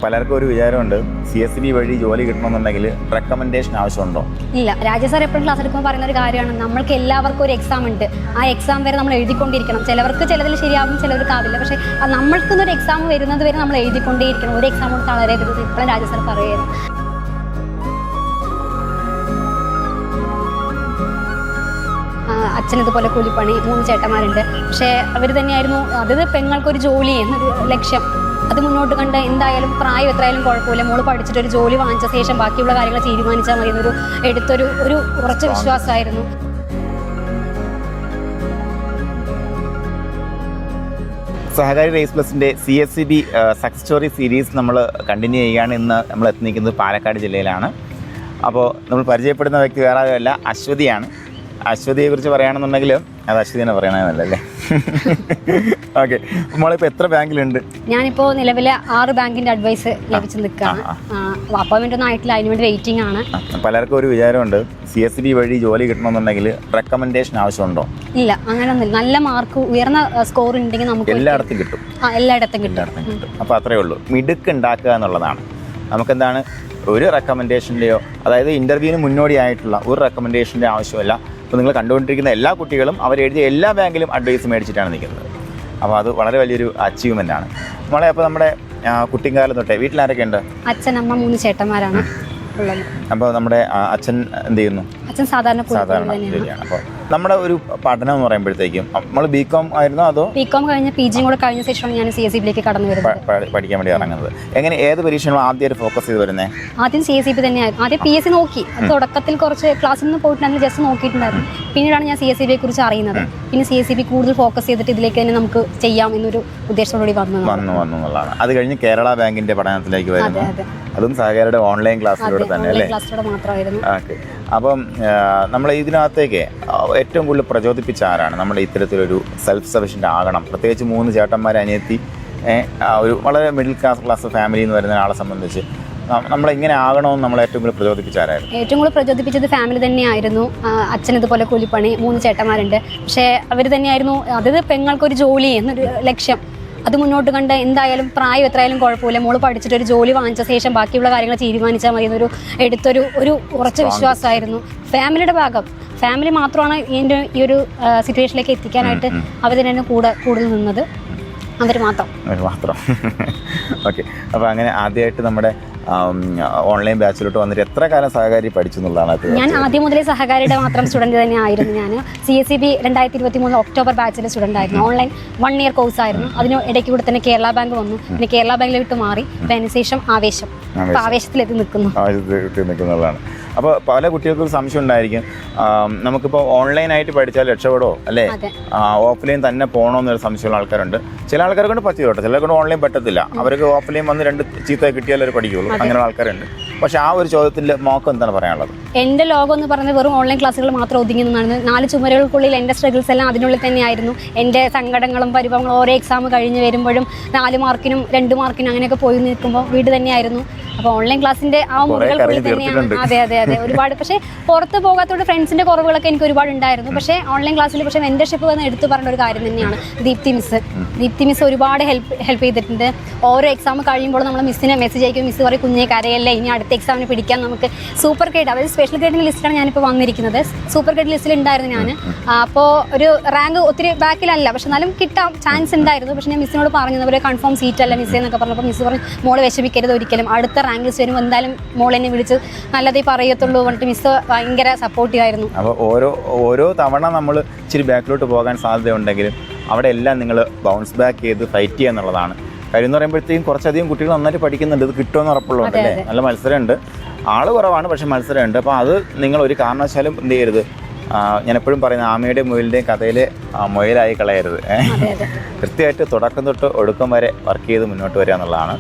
പലർക്കും ഒരു വിചാരമുണ്ട് CSB വഴി ജോലി കിട്ടണമെന്നുണ്ടെങ്കിൽ റെക്കമെൻഡേഷൻ ആവശ്യമുണ്ടോ? ഇല്ല. രാജേഷ് സാർ എപ്പോഴും ക്ലാസ് എടുക്കുമ്പോൾ പറയുന്ന ഒരു കാര്യമാണ്, നമ്മൾക്ക് എല്ലാവർക്കും ഒരു എക്സാം ഉണ്ട്. ആ എക്സാം വരെ നമ്മൾ എഴുതിക്കൊണ്ടിരിക്കണം. ചിലവർക്ക് ചിലതിൽ ശരിയാവും, ചിലവർക്ക് ആവില്ല. പക്ഷേ നമ്മൾക്കൊന്നൊരു എക്സാം വരുന്നത് വരെ നമ്മൾ എഴുതിക്കൊണ്ടേയിരിക്കണം. ഒരു എക്സാം കൊണ്ട് തളരരുത്. ഇപ്പോഴും രാജേഷ് സാർ പറയുന്നത്. അച്ഛനതുപോലെ കൂലിപ്പണി, 3 ചേട്ടന്മാരുണ്ട്. പക്ഷേ അവർ തന്നെയായിരുന്നു അത് പെങ്ങൾക്കൊരു ജോലി എന്നൊരു ലക്ഷ്യം. അത് മുന്നോട്ട് കണ്ട് എന്തായാലും പ്രായം എത്രയായാലും കുഴപ്പമില്ല, മോള് പഠിച്ചിട്ട് ഒരു ജോലി വാങ്ങിച്ച ശേഷം ബാക്കിയുള്ള കാര്യങ്ങൾ തീരുമാനിച്ചാൽ മതി എന്നൊരു ഒരു ഉറച്ച വിശ്വാസമായിരുന്നു. സഹകാരി റേസ് പ്ലസിൻ്റെ CSB സക്സസ് സ്റ്റോറി സീരീസ് നമ്മൾ കണ്ടിന്യൂ ചെയ്യുകയാണ്. ഇന്ന് നമ്മൾ എത്തിനിൽക്കുന്നത് പാലക്കാട് ജില്ലയിലാണ്. അപ്പോൾ നമ്മൾ പരിചയപ്പെടുന്ന വ്യക്തി വേറെ ആരുമല്ല, അശ്വതിയാണ്. അശ്വതിയെക്കുറിച്ച് പറയുകയാണെന്നുണ്ടെങ്കിൽ അത് അശ്വതി തന്നെ പറയണമെന്നല്ലേ? ഓക്കെ. നമ്മളിപ്പോൾ എത്ര ബാങ്കിലുണ്ട്? ഞാനിപ്പോൾ നിലവിലെ 6 ബാങ്കിൻ്റെ അഡ്വൈസ് ലഭിച്ച് നിൽക്കുകയാണ്. അപ്പോയിൻമെൻ്റ് ഒന്നും ആയിട്ടില്ല, അതിനുവേണ്ടി വെയിറ്റിംഗ് ആണ്. പലർക്കും ഒരു വിചാരമുണ്ട് CSB വഴി ജോലി കിട്ടണമെന്നുണ്ടെങ്കിൽ റെക്കമെൻഡേഷൻ ആവശ്യമുണ്ടോ? ഇല്ല, അങ്ങനെയൊന്നുമില്ല. നല്ല മാർക്ക്, ഉയർന്ന സ്കോർ ഉണ്ടെങ്കിൽ നമുക്ക് എല്ലായിടത്തും കിട്ടും. എല്ലായിടത്തും കിട്ടും. അപ്പോൾ അത്രയേ ഉള്ളൂ. മിടുക്ക് ഉണ്ടാക്കുക എന്നുള്ളതാണ്. നമുക്കെന്താണ് ഒരു റെക്കമെൻഡേഷൻ്റെയോ, അതായത് ഇൻ്റർവ്യൂവിന് മുന്നോടിയായിട്ടുള്ള ഒരു റെക്കമെൻഡേഷൻ്റെ ആവശ്യമില്ല. അപ്പോൾ നിങ്ങൾ കണ്ടുകൊണ്ടിരിക്കുന്ന എല്ലാ കുട്ടികളും അവരെഴുതിയ എല്ലാ ബാങ്കിലും അഡ്വൈസ് മേടിച്ചിട്ടാണ് നിൽക്കുന്നത്. അപ്പോൾ അത് വളരെ വലിയൊരു അച്ചീവ്മെൻ്റ് ആണ് നമ്മളെ. അപ്പോൾ നമ്മുടെ കുട്ടിക്കാലം തൊട്ടേ വീട്ടിലാരൊക്കെ ഉണ്ട്? അച്ഛൻ, അമ്മ, 3 ചേട്ടന്മാരാണ് ഉള്ളത്. അപ്പോൾ നമ്മുടെ അച്ഛൻ എന്ത് ചെയ്യുന്നു? അച്ഛൻ സാധാരണ ജോലിയാണ്. അപ്പോൾ നമ്മുടെ ഒരു പഠനം എന്ന് പറയുമ്പോഴത്തേക്കും നമ്മൾ BCom ആയിരുന്നോ അതോ? BCom കഴിഞ്ഞ് PG കൂടെ കഴിഞ്ഞ ശേഷമാണ് ഞാൻ CSB കടന്നു വരുന്നത്, പഠിക്കാൻ വേണ്ടി ഇറങ്ങുന്നത്. എങ്ങനെ ഏത് പരീക്ഷകളും ആദ്യം ഫോക്കസ് ചെയ്ത് വരുന്നത്? ആദ്യം CSB തന്നെയായിരുന്നു. ആദ്യം PSC നോക്കി. തുടക്കത്തിൽ കുറച്ച് ക്ലാസ്സിൽ നിന്ന് പോയിട്ടുണ്ടെങ്കിൽ ജസ്റ്റ് നോക്കിയിട്ടുണ്ടായിരുന്നു. പിന്നീടാണ് ഞാൻ CSB കുറിച്ച് അറിയുന്നത്. പിന്നെ CSB കൂടുതൽ ഫോക്കസ് ചെയ്തിട്ട് ഇതിലേക്ക് തന്നെ നമുക്ക് ചെയ്യാം എന്നൊരു ഉദ്ദേശത്തോടുകൂടി വന്നു എന്നുള്ളതാണ്. അത് കഴിഞ്ഞ് കേരള ബാങ്കിന്റെ പഠനത്തിലേക്ക് വരുന്നു. അതും സഹകാരിയുടെ ഓൺലൈൻ ക്ലാസ്സിലൂടെ തന്നെ അല്ലേ? ഓക്കെ. അപ്പം നമ്മൾ ഇതിനകത്തേക്ക് ഏറ്റവും കൂടുതൽ പ്രചോദിപ്പിച്ച ആരാണ്? നമ്മുടെ ഇത്തരത്തിലൊരു സെൽഫ് സഫിഷ്യൻ്റ് ആകണം, പ്രത്യേകിച്ച് 3 ചേട്ടന്മാർ, അനിയത്തി, ഒരു വളരെ മിഡിൽ ക്ലാസ് ഫാമിലി എന്ന് വരുന്ന ആളെ സംബന്ധിച്ച് നമ്മളിങ്ങനെ ആകണമെന്ന് നമ്മളെ ഏറ്റവും കൂടുതൽ പ്രചോദിപ്പിച്ചാരായിരുന്നു? ഏറ്റവും കൂടുതൽ പ്രചോദിപ്പിച്ചത് ഫാമിലി തന്നെയായിരുന്നു. അച്ഛനതുപോലെ കൂലിപ്പണി, 3 ചേട്ടന്മാരുണ്ട്. പക്ഷേ അവർ തന്നെയായിരുന്നു അത് പെങ്ങൾക്കൊരു ജോലി എന്നൊരു ലക്ഷ്യം. അത് മുന്നോട്ട് കണ്ട് എന്തായാലും പ്രായം എത്രയായാലും കുഴപ്പമില്ല, മോള് പഠിച്ചിട്ട് ഒരു ജോലി വാങ്ങിച്ച ശേഷം ബാക്കിയുള്ള കാര്യങ്ങൾ തീരുമാനിച്ചാൽ മതി എന്നൊരു ഒരു ഉറച്ച വിശ്വാസമായിരുന്നു. ഫാമിലിയുടെ ഭാഗം, ഫാമിലി മാത്രമാണ് ഈ ഒരു സിറ്റുവേഷനിലേക്ക് എത്തിക്കാനായിട്ട് അവർ തന്നെയാണ് കൂടുതൽ നിന്നത്. അവർ മാത്രം. ഓക്കെ. അപ്പോൾ അങ്ങനെ ആദ്യമായിട്ട് നമ്മുടെ ഓൺലൈൻ ബാച്ചിലോട്ട് വന്നിട്ട് എത്ര കാലം സഹകാരി പഠിച്ചു എന്നുള്ളതാണ്? ഞാൻ ആദ്യം മുതലേ സഹകാരിയുടെ മാത്രം സ്റ്റുഡൻറ്റ് തന്നെ ആയിരുന്നു. ഞാൻ CSB 2023 ഒക്ടോബർ ബാച്ചിലെ സ്റ്റുഡൻ്റ് ആയിരുന്നു. ഓൺലൈൻ 1 ഇയർ കോഴ്സ് ആയിരുന്നു. അതിന് ഇടയ്ക്ക് കൂടെ തന്നെ കേരള ബാങ്ക് വന്നു. പിന്നെ കേരള ബാങ്കിൽ വിട്ട് മാറി. അതിനുശേഷം ആവേശത്തിലെത്തി നിൽക്കുന്നതാണ്. അപ്പോൾ പല കുട്ടികൾക്കും സംശയം ഉണ്ടായിരിക്കും, നമുക്കിപ്പോൾ ഓൺലൈനായിട്ട് പഠിച്ചാൽ രക്ഷപ്പെടോ അല്ലേ, ഓഫ്ലൈൻ തന്നെ പോകണമെന്നൊരു സംശയമുള്ള ആൾക്കാരുണ്ട്. ചില ആൾക്കാരെ കൊണ്ട് പറ്റിയോട്ടെ, ചിലരെ കൊണ്ട് ഓൺലൈൻ പറ്റത്തില്ല. അവർക്ക് ഓഫ്ലൈൻ വന്ന് 2 ചീത്ത കിട്ടിയാൽ അവർ പഠിക്കുള്ളൂ. അങ്ങനെ ആൾക്കാരുണ്ട്. പക്ഷേ ആ ഒരു ചോദ്യത്തിൻ്റെ മോക്കം എന്താണ് പറയാനുള്ളത്? എൻ്റെ ലോകം എന്ന് പറയുന്നത് വെറും ഓൺലൈൻ ക്ലാസ്സുകൾ മാത്രം ഒതുങ്ങി നിന്നാണ്. 4 ചുമരുകൾക്കുള്ളിൽ എൻ്റെ സ്ട്രഗിൾസ് എല്ലാം അതിനുള്ളിൽ തന്നെയായിരുന്നു. എൻ്റെ സങ്കടങ്ങളും പരിഭവങ്ങളും ഓരോ എക്സാം കഴിഞ്ഞ് വരുമ്പോഴും 4 മാർക്കിനും 2 മാർക്കിനും അങ്ങനെയൊക്കെ പോയി നിൽക്കുമ്പോൾ വീട് തന്നെയായിരുന്നു. അപ്പോൾ ഓൺലൈൻ ക്ലാസ്സിൻ്റെ ആ മുറികൾക്കുള്ളിൽ തന്നെയാണ്. അതെ ഒരുപാട്. പക്ഷേ പുറത്ത് പോകാത്തോട് ഫ്രണ്ട്സിൻ്റെ കുറവുകളൊക്കെ എനിക്ക് ഒരുപാട് ഉണ്ടായിരുന്നു. പക്ഷേ ഓൺലൈൻ ക്ലാസ്സിൽ പക്ഷേ മെൻറ്റർഷിപ്പ് വന്ന് എടുത്തു പറഞ്ഞ ഒരു കാര്യം തന്നെയാണ് ദീപ്തി മിസ് ഒരുപാട് ഹെൽപ്പ് ചെയ്തിട്ടുണ്ട്. ഓരോ എക്സാം കഴിയുമ്പോൾ നമ്മൾ മിസ്സിനെ മെസ്സേജ് അയക്കും. മിസ് പറയും, കുഞ്ഞെ കരയല്ലേ, ഇനി അടുത്ത എക്സാമിന് പിടിക്കാൻ നമുക്ക് സൂപ്പർ ഗ്രേഡ്, അതായത് സ്പെഷ്യൽ ഗ്രേഡിൻ്റെ ലിസ്റ്റാണ് ഞാനിപ്പോൾ വന്നിരിക്കുന്നത്. സൂപ്പർ ഗ്രേഡ് ലിസ്റ്റിൽ ഉണ്ടായിരുന്നു ഞാൻ. അപ്പോൾ ഒരു റാങ്ക് ഒത്തിരി ബാക്കിലല്ല, പക്ഷെ എന്നാലും കിട്ടാൻ ചാൻസ് ഉണ്ടായിരുന്നു. പക്ഷേ ഞാൻ മിസ്സിനോട് പറഞ്ഞു, അതുപോലെ കൺഫേം സീറ്റ് അല്ല മിസ്സേ എന്നൊക്കെ പറഞ്ഞപ്പോൾ മിസ് പറഞ്ഞു, മോളെ വിഷമിക്കരുത് ഒരിക്കലും, അടുത്ത റാങ്ക് ലിസ്റ്റ് വരുമ്പോൾ എന്തായാലും മോളെന്നെ വിളിച്ച് നല്ലതേ പറയത്തുള്ളൂ പറഞ്ഞിട്ട് മിസ് ഭയങ്കര സപ്പോർട്ടീവ് ആയിരുന്നു. അപ്പോൾ ഓരോ തവണ നമ്മൾ ഇച്ചിരി ബാക്കിലോട്ട് പോകാൻ സാധ്യതയുണ്ടെങ്കിലും അവിടെ എല്ലാം നിങ്ങൾ ബൗൺസ് ബാക്ക് ചെയ്ത് ഫൈറ്റ് ചെയ്യുക എന്നുള്ളതാണ് കാര്യം. എന്ന് പറയുമ്പോഴത്തേക്കും കുറച്ചധികം കുട്ടികൾ നന്നായിട്ട് പഠിക്കുന്നുണ്ട്. ഇത് കിട്ടുമെന്ന് ഉറപ്പുള്ളതുകൊണ്ട് അല്ലേ? നല്ല മത്സരമുണ്ട്, ആള് കുറവാണ് പക്ഷെ മത്സരമുണ്ട്. അപ്പോൾ അത് നിങ്ങൾ ഒരു കാരണവശാലും എന്ത് ചെയ്യരുത്, ഞാൻ എപ്പോഴും പറയുന്ന ആമയുടെയും മുയലിൻ്റെയും കഥയിൽ മുയലായി കളയരുത്. കൃത്യമായിട്ട് തുടക്കം തൊട്ട് ഒടുക്കം വരെ വർക്ക് ചെയ്ത് മുന്നോട്ട് വരിക എന്നുള്ളതാണ്.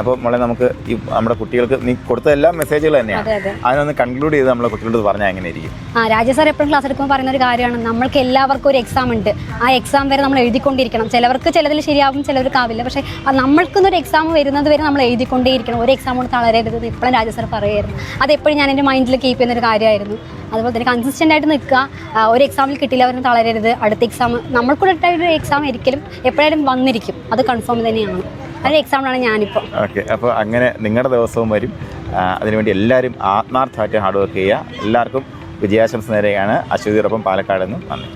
അപ്പോൾ നമ്മളെ നമുക്ക് ഈ നമ്മുടെ കുട്ടികൾക്ക് നീ കൊടുത്ത എല്ലാ മെസ്സേജുകൾ തന്നെയാണ്, അതിനൊന്ന് കൺക്ലൂഡ് ചെയ്ത് നമ്മളെ കുട്ടികളോട് പറഞ്ഞാൽ എങ്ങനെ ഇരിക്കും? രാജേഷ് സാർ എപ്പോഴും ക്ലാസ് എടുക്കുമ്പോൾ പറയുന്ന ഒരു കാര്യമാണ്, നമ്മൾക്ക് എല്ലാവർക്കും ഒരു എക്സാം ഉണ്ട്. ആ എക്സാം വരെ നമ്മൾ എഴുതിക്കൊണ്ടിരിക്കണം. ചിലവർക്ക് ചിലതിൽ ശരിയാവും, ചിലവർക്ക് ആവില്ല. പക്ഷേ നമ്മൾക്കൊന്നൊരു എക്സാം വരുന്നത് വരെ നമ്മൾ എഴുതിക്കൊണ്ടേയിരിക്കണം. ഒരു എക്സാം കൊണ്ട് തളരരുത്. ഇപ്പോഴും രാജേഷ് സാർ പറയുമായിരുന്നു. അതെപ്പോഴും ഞാൻ എൻ്റെ മൈൻഡിൽ കീപ്പ് ചെയ്യുന്നൊരു കാര്യമായിരുന്നു. അതുപോലെ തന്നെ കൺസിസ്റ്റൻ്റ് ആയിട്ട് നിൽക്കുക. ഒരു എക്സാമിൽ കിട്ടിയില്ല അവരും തളരരുത്. അടുത്ത എക്സാം നമ്മൾക്കൂടെ ഒരു എക്സാം ഒരിക്കലും എപ്പോഴായാലും വന്നിരിക്കും. അത് കൺഫേം തന്നെയാണ്. അതിന് എക്സാമിലാണ് ഞാനിപ്പോൾ. ഓക്കെ, അപ്പോൾ അങ്ങനെ നിങ്ങളുടെ ദിവസവും വരും. അതിനുവേണ്ടി എല്ലാവരും ആത്മാർത്ഥമായിട്ട് ഹാർഡ് വർക്ക് ചെയ്യുക. എല്ലാവർക്കും വിജയാശംസ നേരെയാണ്. അശ്വതിയോടൊപ്പം പാലക്കാട് നിന്നും നന്ദി.